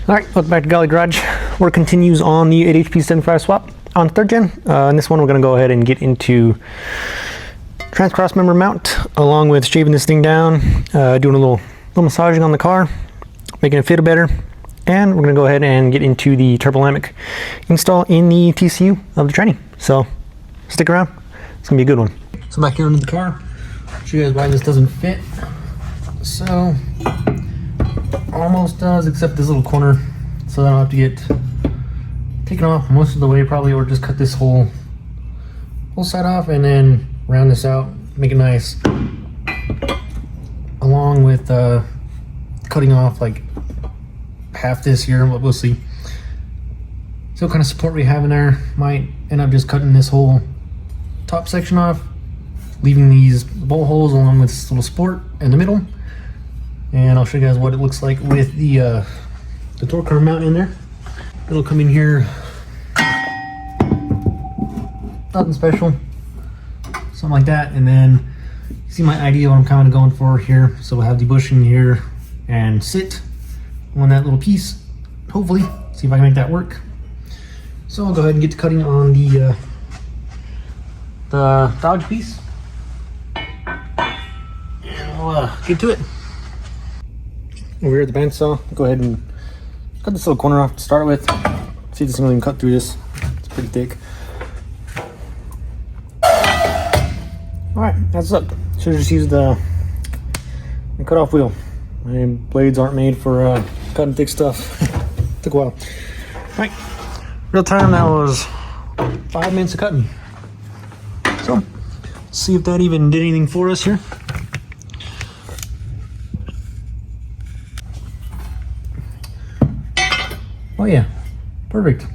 Alright, welcome back to Golly Garage. Work continues on the 8 HP 75 swap on 3rd gen. In this one we're going to go ahead and get into trans-cross member mount, along with shaving this thing down, doing a little massaging on the car, making it fit better, and we're going to go ahead and get into the TURBOLAMIK install in the TCU of the tranny. So stick around, it's going to be a good one. So back here under the car, I'll show you guys why this doesn't fit. So almost does, except this little corner, so that I don't have to get taken off most of the way probably, or just cut this whole side off and then round this out, make it nice, along with cutting off like half this here. We'll see. So what kind of support we have in there, might end up just cutting this whole top section off, leaving these bowl holes along with this little support in the middle. And I'll show you guys what it looks like with the torque arm mount in there. It'll come in here, nothing special, something like that. And then you see my idea what I'm kind of going for here. So we'll have the bushing here and sit on that little piece, hopefully. See if I can make that work. So I'll go ahead and get to cutting on the dodge piece, and I'll get to it. Over here at the bandsaw, go ahead and cut this little corner off to start with. See if this thing will even cut through this. It's pretty thick. Alright, that's up. Should have just used the cut-off wheel. My blades aren't made for cutting thick stuff. Took a while. Alright, real time, that was 5 minutes of cutting. So, let's see if that even did anything for us here. Oh yeah, perfect.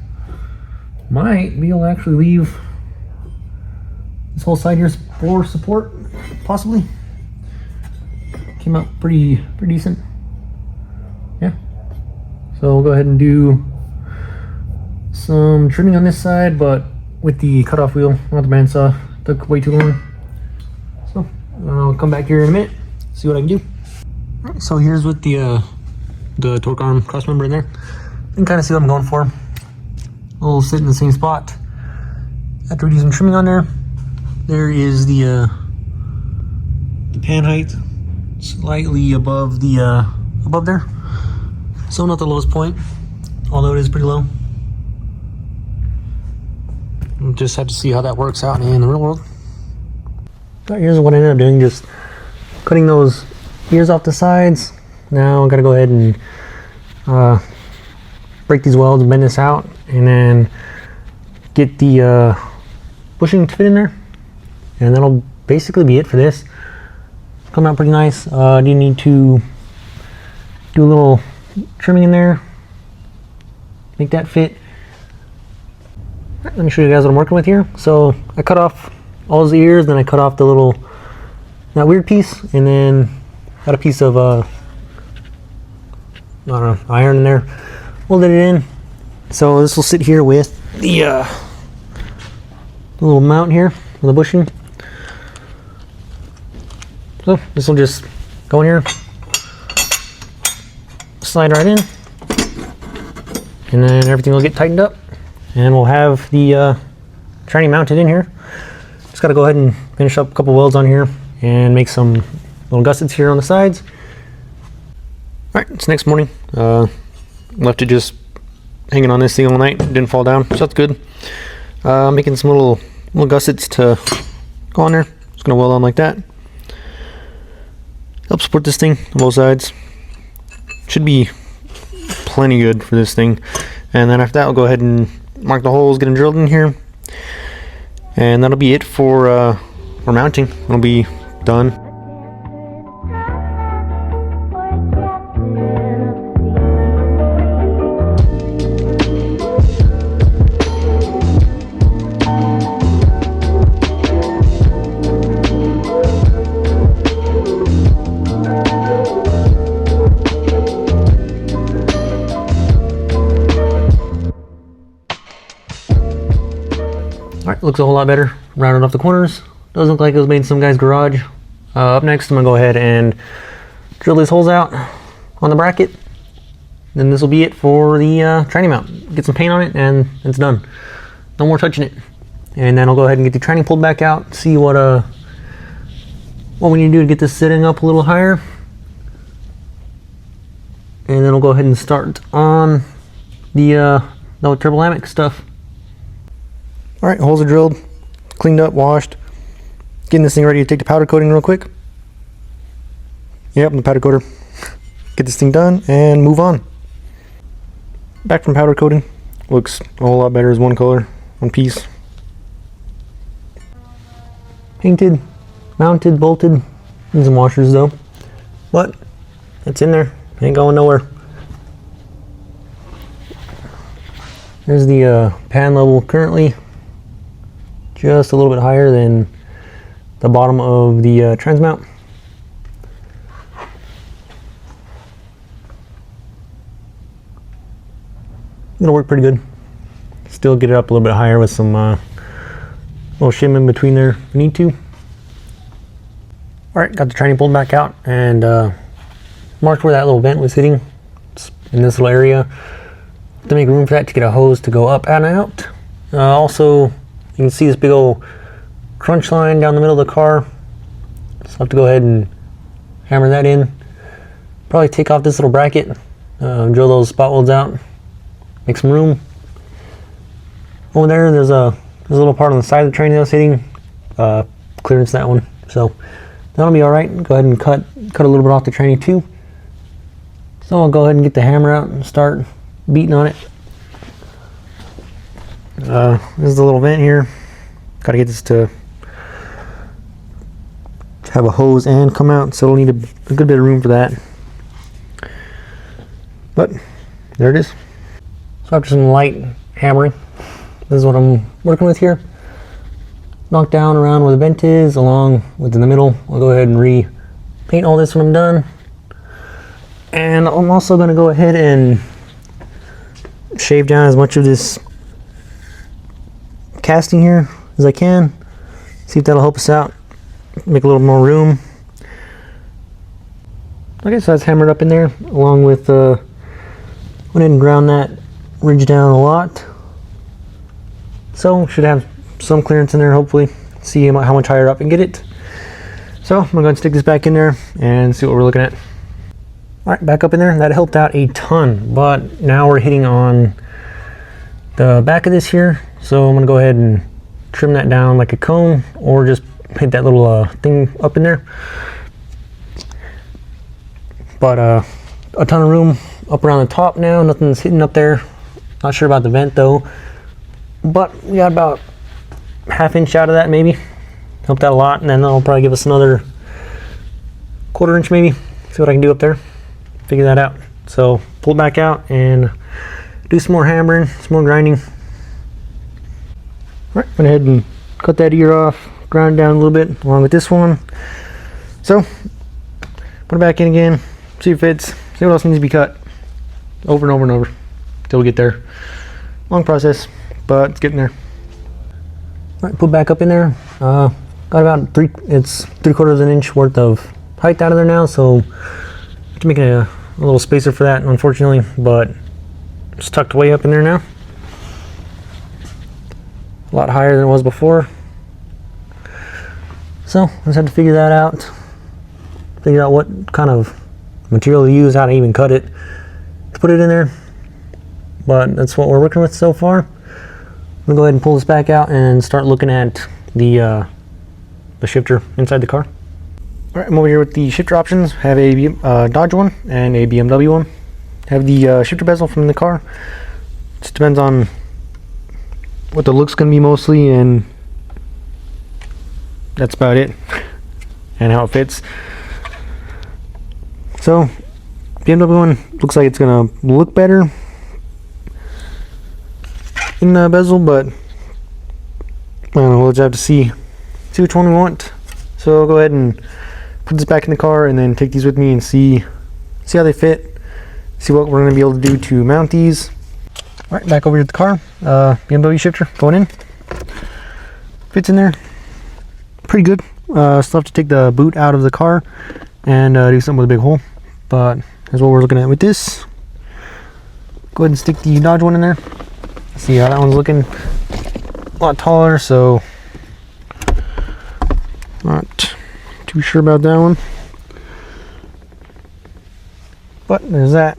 Might be able to actually leave this whole side here for support, possibly. Came out pretty decent. Yeah. So we'll go ahead and do some trimming on this side, but with the cutoff wheel, not the bandsaw. Took way too long. So I'll come back here in a minute, see what I can do. All right, so here's with the torque arm cross member in there. You can kind of see what I'm going for. It'll sit in the same spot. After we do some trimming on there, there is the pan height slightly above the above there. So not the lowest point, although it is pretty low. We'll just have to see how that works out in the real world. So here's what I ended up doing, just cutting those ears off the sides. Now I gotta go ahead and break these welds, bend this out, and then get the bushing to fit in there, and that'll basically be it for this. Come out pretty nice. Do you need to do a little trimming in there, make that fit. Right, let me show you guys what I'm working with here. So I cut off all those ears, then I cut off the that weird piece, and then got a piece of I don't know, iron in there. Welded it in. So this will sit here with the little mount here on the bushing. So this will just go in here, slide right in, and then everything will get tightened up, and we'll have the tranny mounted in here. Just got to go ahead and finish up a couple welds on here and make some little gussets here on the sides. All right, it's next morning. Left it just hanging on this thing all night, didn't fall down, so that's good. Making some little gussets to go on there. Just gonna weld on like that. Help support this thing on both sides. Should be plenty good for this thing. And then after that, I'll go ahead and mark the holes, get them drilled in here, and that'll be it for mounting. It'll be done. Alright, looks a whole lot better. Rounded off the corners. Doesn't look like it was made in some guy's garage. Up next, I'm going to go ahead and drill these holes out on the bracket. then this will be it for the tranny mount. Get some paint on it and it's done. No more touching it. And then I'll go ahead and get the tranny pulled back out, see what we need to do to get this sitting up a little higher. And then we'll go ahead and start on the TURBOLAMIK stuff. Alright, holes are drilled, cleaned up, washed. Getting this thing ready to take the powder coating real quick. Yep, the powder coater. Get this thing done and move on. Back from powder coating. Looks a whole lot better as one color, one piece. Painted, mounted, bolted, and some washers though. But it's in there, ain't going nowhere. There's the pan level currently, just a little bit higher than the bottom of the trans mount. It'll work pretty good. Still get it up a little bit higher with some little shim in between there if we need to. Alright, got the tranny pulled back out and marked where that little vent was sitting. It's in this little area. To make room for that, to get a hose to go up and out. Also, you can see this big old crunch line down the middle of the car. So I'll have to go ahead and hammer that in. Probably take off this little bracket, drill those spot welds out, make some room. Over there's a little part on the side of the train that I was hitting, clearance that one. So that'll be all right. Go ahead and cut a little bit off the tranny too. So I'll go ahead and get the hammer out and start beating on it. This is the little vent here. Got to get this to have a hose and come out, so it'll need a good bit of room for that. But there it is. So after some light hammering, this is what I'm working with here. Knock down around where the vent is, along with in the middle. I'll go ahead and repaint all this when I'm done. And I'm also going to go ahead and shave down as much of this casting here as I can. See if that'll help us out. Make a little more room. Okay, so that's hammered up in there, along with went ahead and ground that ridge down a lot. So should have some clearance in there, hopefully. See how much higher up I can get it. So I'm going to stick this back in there and see what we're looking at. Alright, back up in there. That helped out a ton, but now we're hitting on the back of this here. So I'm going to go ahead and trim that down like a cone, or just hit that little thing up in there. But a ton of room up around the top now. Nothing's hitting up there. Not sure about the vent though, but we got about ½ inch out of that maybe. Helped out a lot, and then that'll probably give us another 1/4 inch maybe. See what I can do up there. Figure that out. So pull it back out and do some more hammering, some more grinding. All right, went ahead and cut that ear off, grind down a little bit along with this one. So put it back in again, see if it fits, see what else needs to be cut. Over and over and over till we get there. Long process, but it's getting there. All right, put back up in there. Got about it's 3/4 inch worth of height out of there now, so I have to make a little spacer for that, unfortunately, but it's tucked way up in there now. A lot higher than it was before. So I just had to figure that out. Figure out what kind of material to use, how to even cut it, to put it in there. But that's what we're working with so far. I'm gonna go ahead and pull this back out and start looking at the shifter inside the car. All right, I'm over here with the shifter options. Have a Dodge one and a BMW one. Have the shifter bezel from the car. Just depends on what the look's gonna be mostly, and that's about it, and how it fits. So BMW one looks like it's gonna look better in the bezel, but I don't know, we'll just have to see which one we want. So I'll go ahead and put this back in the car and then take these with me and see how they fit, see what we're going to be able to do to mount these. All right, back over here at the car. BMW shifter going in. Fits in there pretty good. Still have to take the boot out of the car and do something with a big hole, but that's what we're looking at with this. go ahead and stick the Dodge one in there. See how that one's looking. A lot taller, so not too sure about that one. But there's that.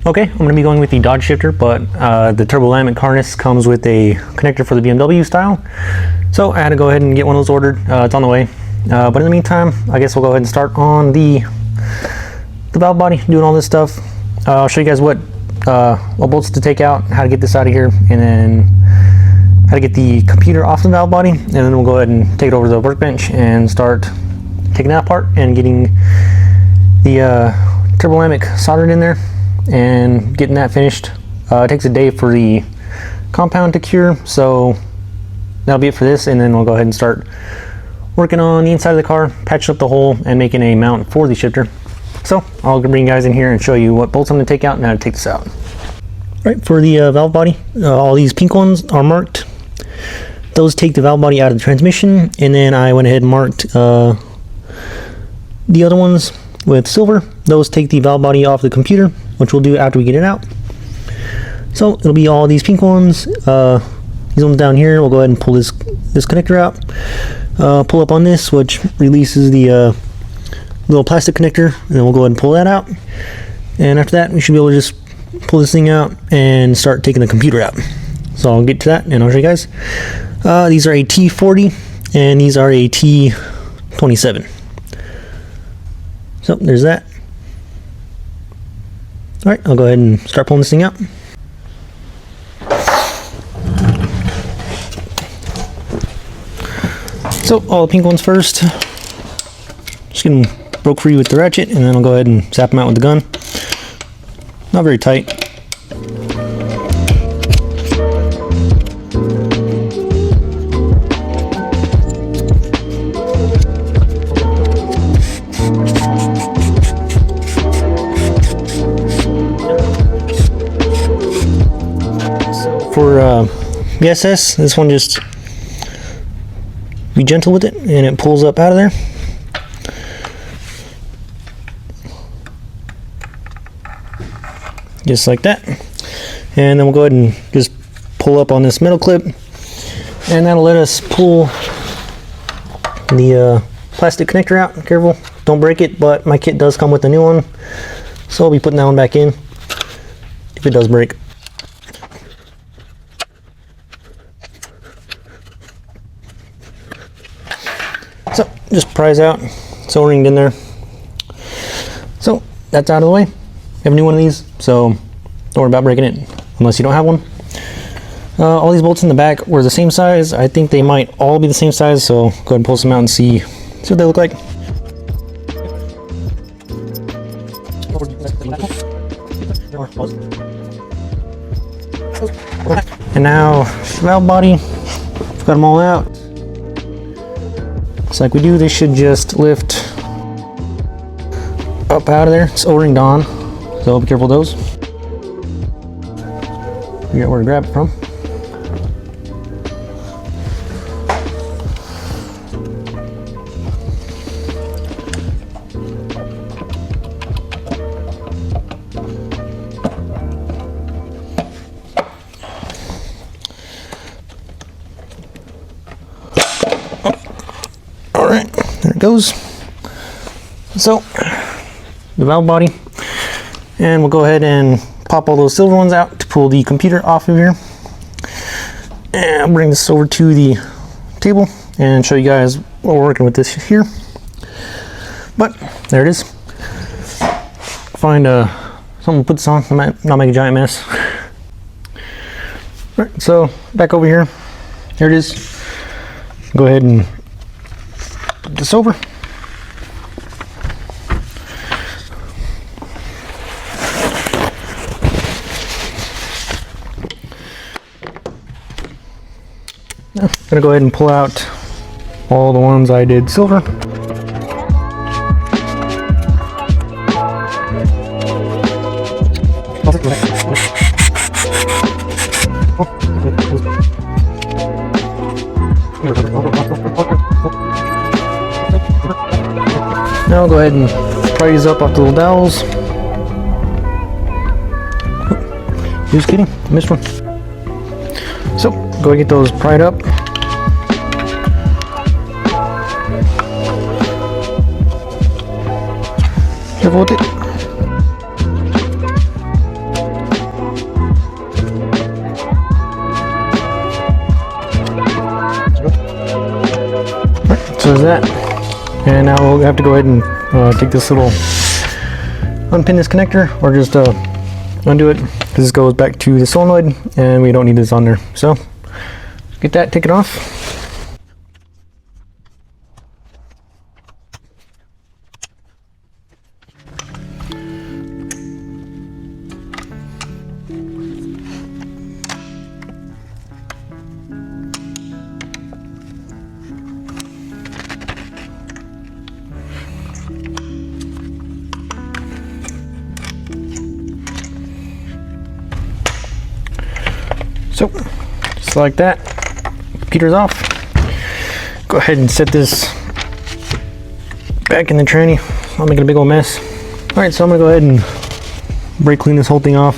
Okay, I'm going to be going with the Dodge shifter, but the TURBOLAMIK harness comes with a connector for the BMW style. So I had to go ahead and get one of those ordered. It's on the way. But in the meantime, I guess we'll go ahead and start on the valve body, doing all this stuff. I'll show you guys what bolts to take out, how to get this out of here, and then how to get the computer off the valve body. And then we'll go ahead and take it over to the workbench and start taking that apart and getting the TURBOLAMIK soldered in there and getting that finished. It takes a day for the compound to cure, so that'll be it for this, and then we'll go ahead and start working on the inside of the car, patching up the hole and making a mount for the shifter. So I'll bring you guys in here and show you what bolts I'm going to take out and how to take this out. Right, for the valve body, all these pink ones are marked. Those take the valve body out of the transmission, and then I went ahead and marked the other ones with silver. Those take the valve body off the computer, which we'll do after we get it out. So it'll be all these pink ones. These ones down here, we'll go ahead and pull this connector out. Pull up on this, which releases the little plastic connector, and then we'll go ahead and pull that out. And after that, we should be able to just pull this thing out and start taking the computer out. So I'll get to that and I'll show you guys. These are a T40 and these are a T27. So there's that. Alright, I'll go ahead and start pulling this thing out. So all the pink ones first. Just get them broke free with the ratchet, and then I'll go ahead and zap them out with the gun. Not very tight. For the SS, this one just be gentle with it and it pulls up out of there. Just like that. And then we'll go ahead and just pull up on this metal clip, and that'll let us pull the plastic connector out. Careful, don't break it, but my kit does come with a new one, so I'll be putting that one back in if it does break. So just prise out, it's O-ringed in there. So that's out of the way. I have a new one of these, so don't worry about breaking it unless you don't have one. All these bolts in the back were the same size. I think they might all be the same size, so go ahead and pull some out and see what they look like. And now valve body, got them all out. Looks like we do. They should just lift up out of there. It's O-ringed on, so be careful of those. Figure out where to grab it from. Alright, there it goes. So, the valve body, and we'll go ahead and pop all those silver ones out to pull the computer off of here. And I'll bring this over to the table and show you guys what we're working with this here. But there it is. Find something to put this on, I might not make a giant mess. Alright, so back over here. Here it is. Go ahead and put this over. I'm gonna go ahead and pull out all the ones I did silver. Now I'll go ahead and pry these up off the little dowels. Just kidding, I missed one. So, go and get those pried up. Careful with it. Alright, so there's that. And now we'll have to go ahead and take this little, unpin this connector, or just undo it, because this goes back to the solenoid and we don't need this on there. So get that, take it off. So, just like that, computer's off. Go ahead and set this back in the tranny. I'm making a big old mess. All right, so I'm gonna go ahead and brake clean this whole thing off.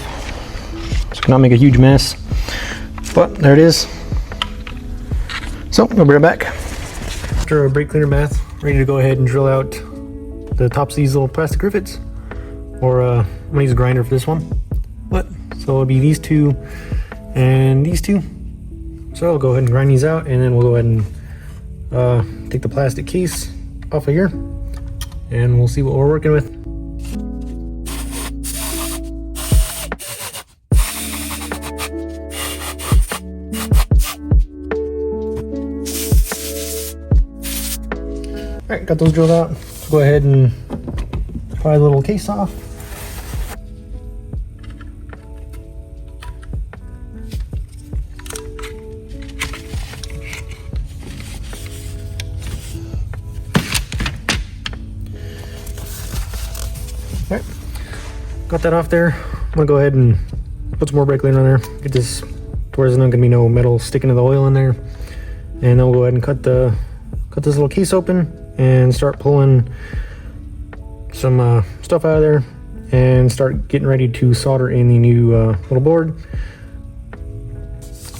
Just cannot make a huge mess, but there it is. So, I'll be right back. After a brake cleaner bath, ready to go ahead and drill out the tops of these little plastic rivets. Or I'm gonna use a grinder for this one. So it'll be these two and these two. So I'll go ahead and grind these out, and then we'll go ahead and take the plastic case off of here, and we'll see what we're working with. All right, got those drilled out. Let's go ahead and pry the little case off. Alright, got that off there. I'm gonna go ahead and put some more brake cleaner on there. Get this to where there's not gonna be no metal sticking to the oil in there. And then we'll go ahead and cut this little case open and start pulling some stuff out of there and start getting ready to solder in the new little board.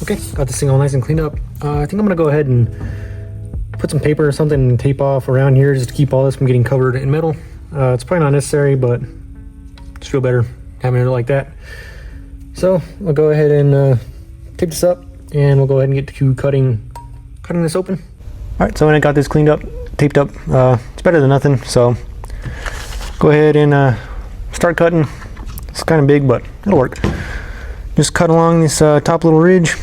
Okay, got this thing all nice and cleaned up. I think I'm gonna go ahead and put some paper or something and tape off around here just to keep all this from getting covered in metal. It's probably not necessary, but just feel better having it like that. So I'll go ahead and tape this up, and we'll go ahead and get to cutting this open. All right, so when I got this cleaned up, taped up, it's better than nothing. So go ahead and start cutting. It's kind of big, but it'll work. Just cut along this top little ridge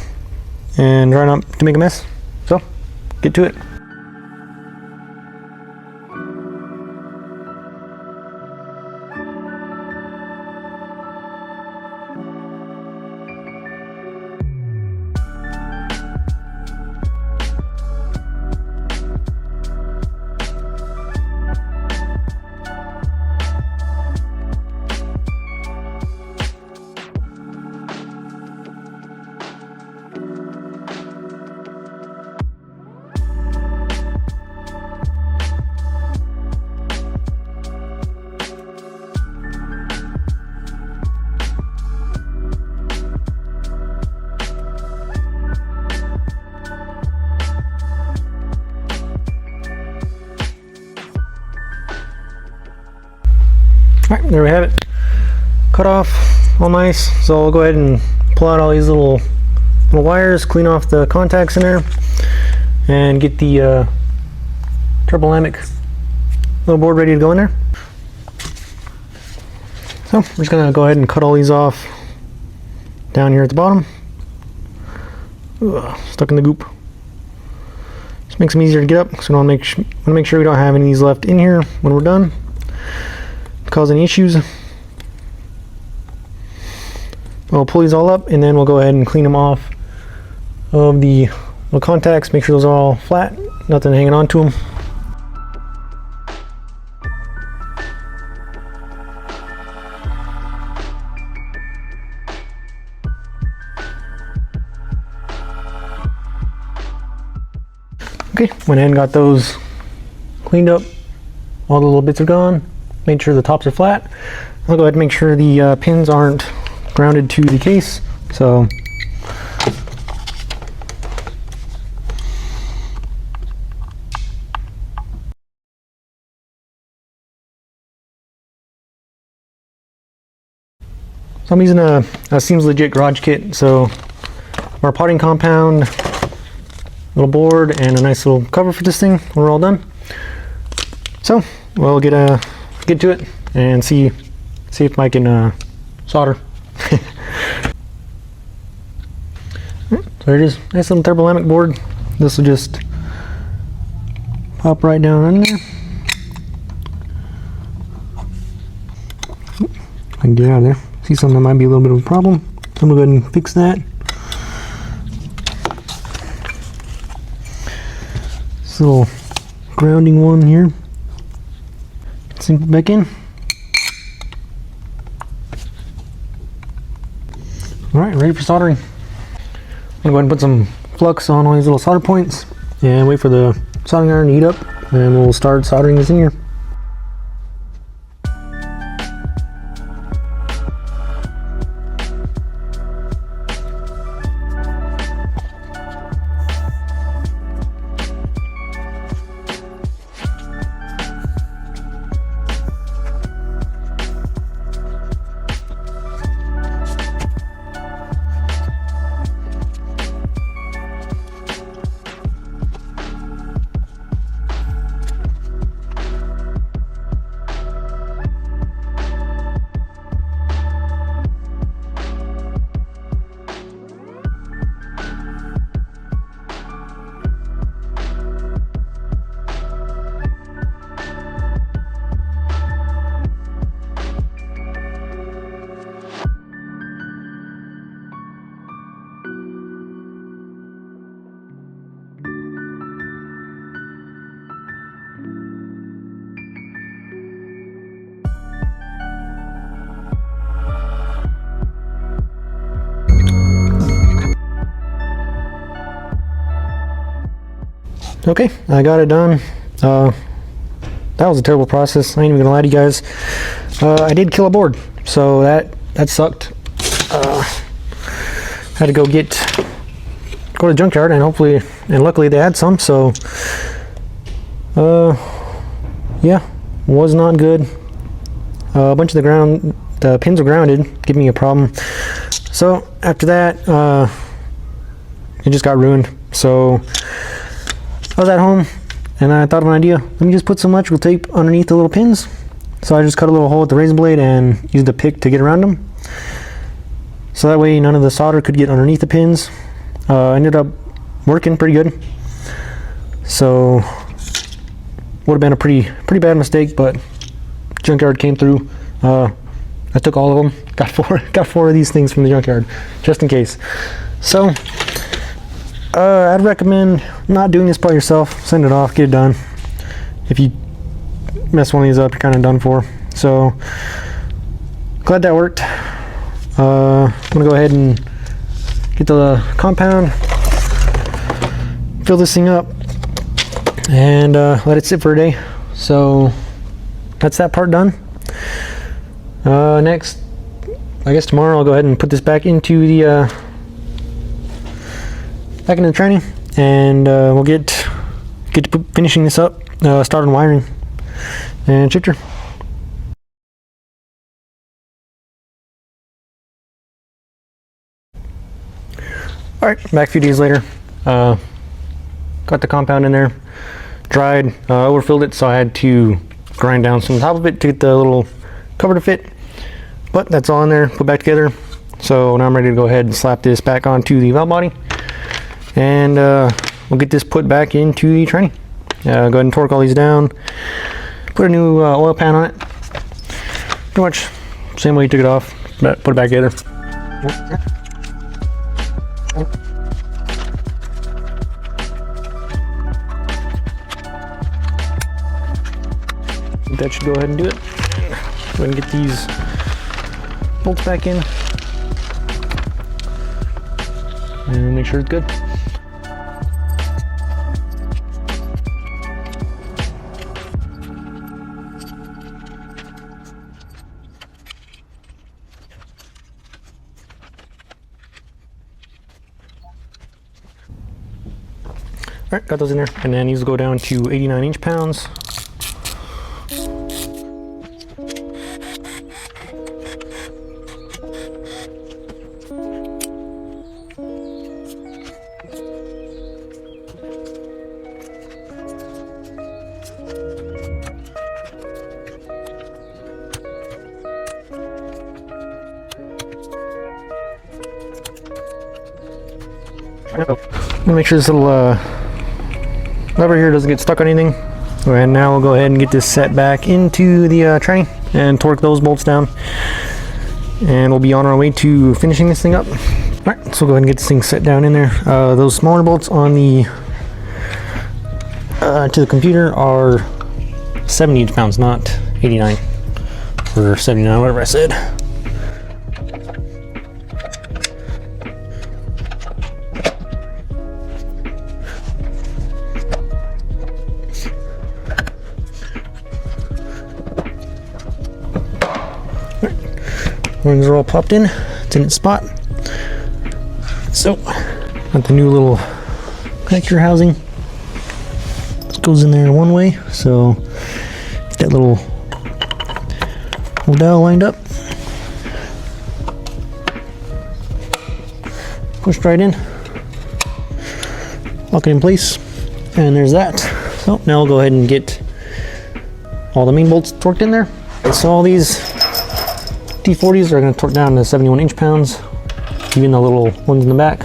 and try not to make a mess. So get to it. Alright, there we have it. Cut off, all nice. So I'll go ahead and pull out all these little wires, clean off the contacts in there, and get the TURBOLAMIK little board ready to go in there. So I'm just gonna go ahead and cut all these off down here at the bottom. Ugh, stuck in the goop. Just makes them easier to get up, so I want to make sure we don't have any of these left in here when we're done, cause any issues. I'll pull these all up, and then we'll go ahead and clean them off of the little contacts, make sure those are all flat, nothing hanging on to them. Okay, went ahead and got those cleaned up, all the little bits are gone. Make sure the tops are flat. I'll go ahead and make sure the pins aren't grounded to the case. So I'm using a Seems Legit garage kit. So our potting compound, little board, and a nice little cover for this thing when we're all done. So we'll get to it and see if I can solder. So there it is, nice little TURBOLAMIK board. This will just pop right down in there. I can get out of there. See something that might be a little bit of a problem. So I'm gonna go ahead and fix that. This little grounding one here. Sink it back in. Alright, ready for soldering. I'm gonna go ahead and put some flux on all these little solder points and wait for the soldering iron to heat up, and we'll start soldering this in here. Okay, I got it done. That was a terrible process. I ain't even gonna lie to you guys. I did kill a board, so that sucked. Had to go to the junkyard, and luckily they had some. So, yeah, was not good. A bunch of the pins were grounded, giving me a problem. So after that, it just got ruined. So I was at home and I thought of an idea. Let me just put some electrical tape underneath the little pins. So I just cut a little hole with the razor blade and used a pick to get around them. So that way none of the solder could get underneath the pins. Ended up working pretty good. So would have been a pretty bad mistake, but junkyard came through. I took all of them. Got four of these things from the junkyard, just in case. So I'd recommend not doing this by yourself. Send it off, get it done. If you mess one of these up, you're kind of done for. So glad that worked. I'm gonna go ahead and get the compound, fill this thing up, and let it sit for a day. So that's that part done. Next, I guess tomorrow I'll go ahead and put this back into the tranny, and we'll get to finishing this up, start on wiring and shifter. Alright, back a few days later. Got the compound in there, dried, overfilled it, so I had to grind down some on top of it to get the little cover to fit. But that's all in there, put back together. So now I'm ready to go ahead and slap this back onto the valve body. And we'll get this put back into the tranny. Go ahead and torque all these down. Put a new oil pan on it. Pretty much same way you took it off, but put it back together. That should go ahead and do it. Go ahead and get these bolts back in and make sure it's good. All right, got those in there, and then these will go down to 89 inch-pounds. I'm gonna make sure this little lever here doesn't get stuck on anything. And now we'll go ahead and get this set back into the tranny and torque those bolts down. And we'll be on our way to finishing this thing up. All right, so we'll go ahead and get this thing set down in there. Those smaller bolts on the to the computer are 70 inch-pounds, not 89 or 79, whatever I said. Rings are all popped in. It's in its spot. So, got the new little connector housing. This goes in there one way, so get that little dowel lined up. Pushed right in. Lock it in place. And there's that. So now we'll go ahead and get all the main bolts torqued in there. Okay, so all these T40s are going to torque down to 71 inch-pounds, even the little ones in the back.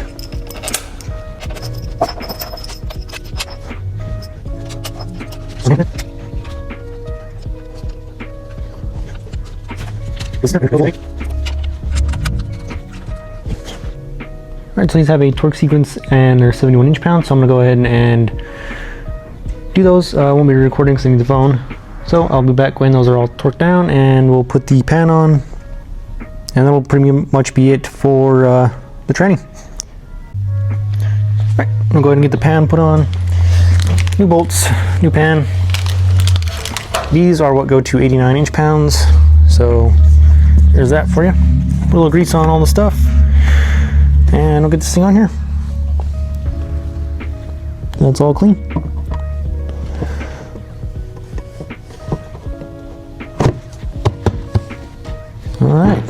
Alright, so these have a torque sequence and they're 71 inch-pounds, so I'm going to go ahead and do those. I won't be recording because I need the phone. So I'll be back when those are all torqued down, and we'll put the pan on. And that'll pretty much be it for the training. Alright, I'm gonna go ahead and get the pan put on. New bolts, new pan. These are what go to 89 inch-pounds. So there's that for you. Put a little grease on all the stuff. And we'll get this thing on here. That's all clean. Alright.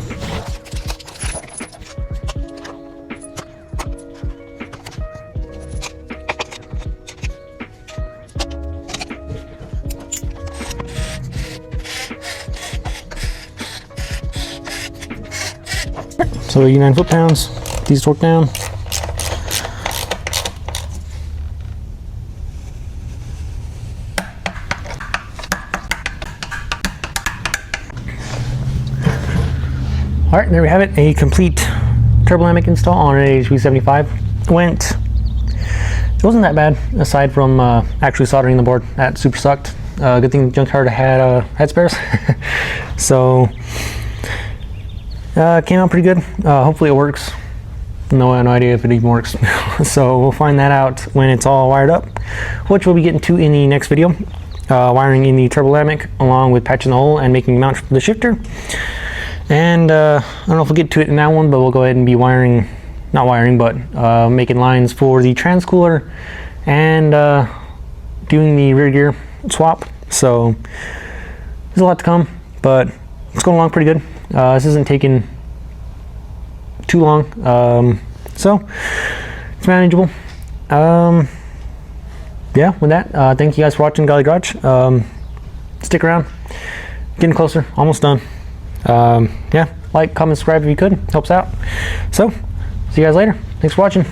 So 89 foot-pounds, these torque down. All right, there we have it, a complete TURBOLAMIK install on an HP75. It wasn't that bad, aside from actually soldering the board. That super sucked. Good thing the junkyard had spares. So came out pretty good. Hopefully it works. No idea if it even works. So we'll find that out when it's all wired up, which we'll be getting to in the next video. Wiring in the TURBOLAMIK along with patching the hole and making a mount for the shifter. And I don't know if we'll get to it in that one, but we'll go ahead and be making lines for the transcooler and doing the rear gear swap. So there's a lot to come, but it's going along pretty good. This isn't taking too long, so it's manageable. Yeah, with that, thank you guys for watching Golly Garage. Stick around, getting closer, almost done. Yeah, like, comment, subscribe if you could, helps out. So see you guys later. Thanks for watching.